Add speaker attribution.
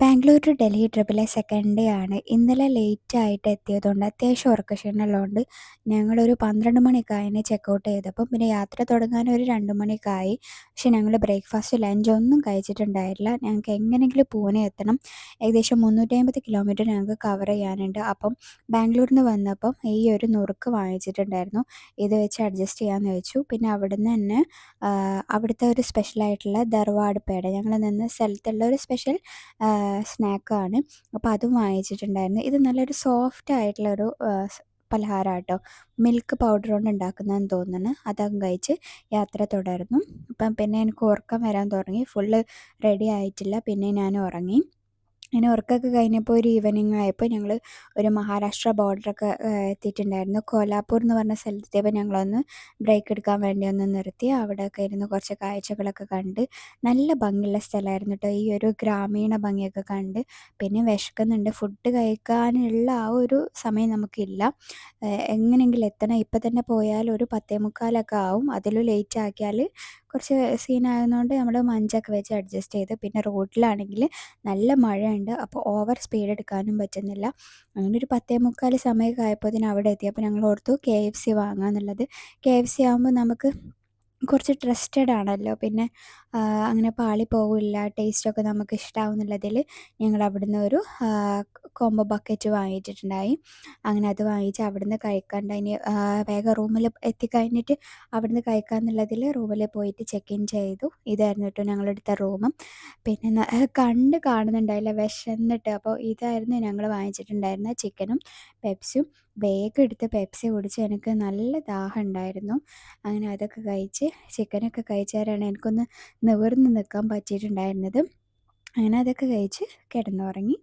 Speaker 1: Bangalore to Delhi ട്രിപ്പിലെ second day ആണ്. ഇന്നലെ ലേറ്റായിട്ട് എത്തിയതുകൊണ്ട് അത്യാവശ്യം ഉറക്കക്ഷീണമുള്ളതുകൊണ്ട് ഞങ്ങളൊരു 12 മണിയൊക്കെ ആയിന് ചെക്കൗട്ട് ചെയ്തപ്പം. പിന്നെ യാത്ര തുടങ്ങാൻ ഒരു 2 മണിയൊക്കെ ആയി. പക്ഷേ ഞങ്ങൾ ബ്രേക്ക്ഫാസ്റ്റ്, ലഞ്ച് ഒന്നും കഴിച്ചിട്ടുണ്ടായില്ല. ഞങ്ങൾക്ക് എങ്ങനെയെങ്കിലും പൂനെ എത്തണം. ഏകദേശം 350 കിലോമീറ്റർ ഞങ്ങൾക്ക് കവർ ചെയ്യാനുണ്ട്. അപ്പം ബാംഗ്ലൂരിൽ നിന്ന് വന്നപ്പം ഈ ഒരു നുറുക്ക് വാങ്ങിച്ചിട്ടുണ്ടായിരുന്നു. ഇത് വെച്ച് അഡ്ജസ്റ്റ് ചെയ്യാമെന്ന് വെച്ചു. പിന്നെ അവിടുന്ന് തന്നെ അവിടുത്തെ ഒരു സ്പെഷ്യലായിട്ടുള്ള ധർവാഡ് പേട, ഞങ്ങൾ നിന്ന സ്ഥലത്തുള്ള ഒരു സ്പെഷ്യൽ സ്നാക്കാണ്. അപ്പോൾ അതും വാങ്ങിച്ചിട്ടുണ്ടായിരുന്നു. ഇത് നല്ലൊരു സോഫ്റ്റ് ആയിട്ടുള്ളൊരു പലഹാരമാട്ടോ. മിൽക്ക് പൗഡർ കൊണ്ട് ഉണ്ടാക്കുന്നതെന്ന് തോന്നുന്നു. അതങ്ങ് കഴിച്ച് യാത്ര തുടർന്നു. അപ്പം പിന്നെ എനിക്ക് ഉറക്കം വരാൻ തുടങ്ങി. ഫുള്ള് റെഡി ആയിട്ടില്ല. പിന്നെ ഞാൻ ഉറങ്ങി. അങ്ങനെ ഉറക്കമൊക്കെ കഴിഞ്ഞപ്പോൾ ഒരു ഈവനിങ് ആയപ്പോൾ ഞങ്ങൾ ഒരു മഹാരാഷ്ട്ര ബോർഡറൊക്കെ എത്തിയിട്ടുണ്ടായിരുന്നു. കോലാപ്പൂർ എന്ന് പറഞ്ഞ സ്ഥലത്തെത്തിയപ്പോൾ ഞങ്ങളൊന്ന് ബ്രേക്ക് എടുക്കാൻ വേണ്ടി ഒന്ന് നിർത്തി. അവിടെയൊക്കെ ഇരുന്ന് കുറച്ച് കാഴ്ചകളൊക്കെ കണ്ട് നല്ല ഭംഗിയുള്ള സ്ഥലമായിരുന്നു കേട്ടോ. ഈ ഒരു ഗ്രാമീണ ഭംഗിയൊക്കെ കണ്ട് പിന്നെ വിശക്കുന്നുണ്ട്. ഫുഡ് കഴിക്കാനുള്ള ആ ഒരു സമയം നമുക്കില്ല. എങ്ങനെയെങ്കിലും എത്തണം. ഇപ്പം തന്നെ പോയാൽ ഒരു 10:45 ആവും. അതിലും ലേറ്റ് ആക്കിയാൽ കുറച്ച് സീനായതുകൊണ്ട് നമ്മൾ മഞ്ചൊക്കെ വെച്ച് അഡ്ജസ്റ്റ് ചെയ്ത്. പിന്നെ റോഡിലാണെങ്കിൽ നല്ല മഴയുണ്ട്. അപ്പോൾ ഓവർ സ്പീഡ് എടുക്കാനും പറ്റുന്നില്ല. അങ്ങനെ ഒരു 10:45 സമയമൊക്കെ ആയപ്പോഴത്തേനും അവിടെ എത്തി. അപ്പോൾ ഞങ്ങൾ ഓർത്തു KFC വാങ്ങാമെന്നുള്ളത്. KFC ആകുമ്പോൾ നമുക്ക് കുറച്ച് ട്രസ്റ്റഡ് ആണല്ലോ. പിന്നെ അങ്ങനെ പാളിപ്പോവില്ല. ടേസ്റ്റൊക്കെ നമുക്ക് ഇഷ്ടമാവുന്നുള്ളതിൽ ഞങ്ങൾ അവിടുന്ന് ഒരു കോംബോ ബക്കറ്റ് വാങ്ങിച്ചിട്ടുണ്ടായി. അങ്ങനെ അത് വാങ്ങിച്ച് അവിടുന്ന് കഴിക്കാണ്ടായിന്. വേഗം റൂമിൽ എത്തിക്കഴിഞ്ഞിട്ട് അവിടുന്ന് കഴിക്കാമെന്നുള്ളതിൽ റൂമിൽ പോയിട്ട് ചെക്ക് ഇൻ ചെയ്തു. ഇതായിരുന്നു കേട്ടോ ഞങ്ങളെടുത്ത റൂം. പിന്നെ കണ്ട് കാണുന്നുണ്ടായില്ല, വിശന്നിട്ട്. അപ്പോൾ ഇതായിരുന്നു ഞങ്ങൾ വാങ്ങിച്ചിട്ടുണ്ടായിരുന്ന ചിക്കനും പെപ്സിയും. വേഗം എടുത്ത് പെപ്സി കുടിച്ച് എനിക്ക് നല്ല ദാഹം ഉണ്ടായിരുന്നു. അങ്ങനെ അതൊക്കെ കഴിച്ച് ചിക്കനൊക്കെ കഴിച്ചേരാണ് എനിക്കൊന്ന് നിവർന്ന് നിൽക്കാൻ പറ്റിയിട്ടുണ്ടായിരുന്നത്. അങ്ങനെ അതൊക്കെ കഴിച്ച് കിടന്നുറങ്ങി.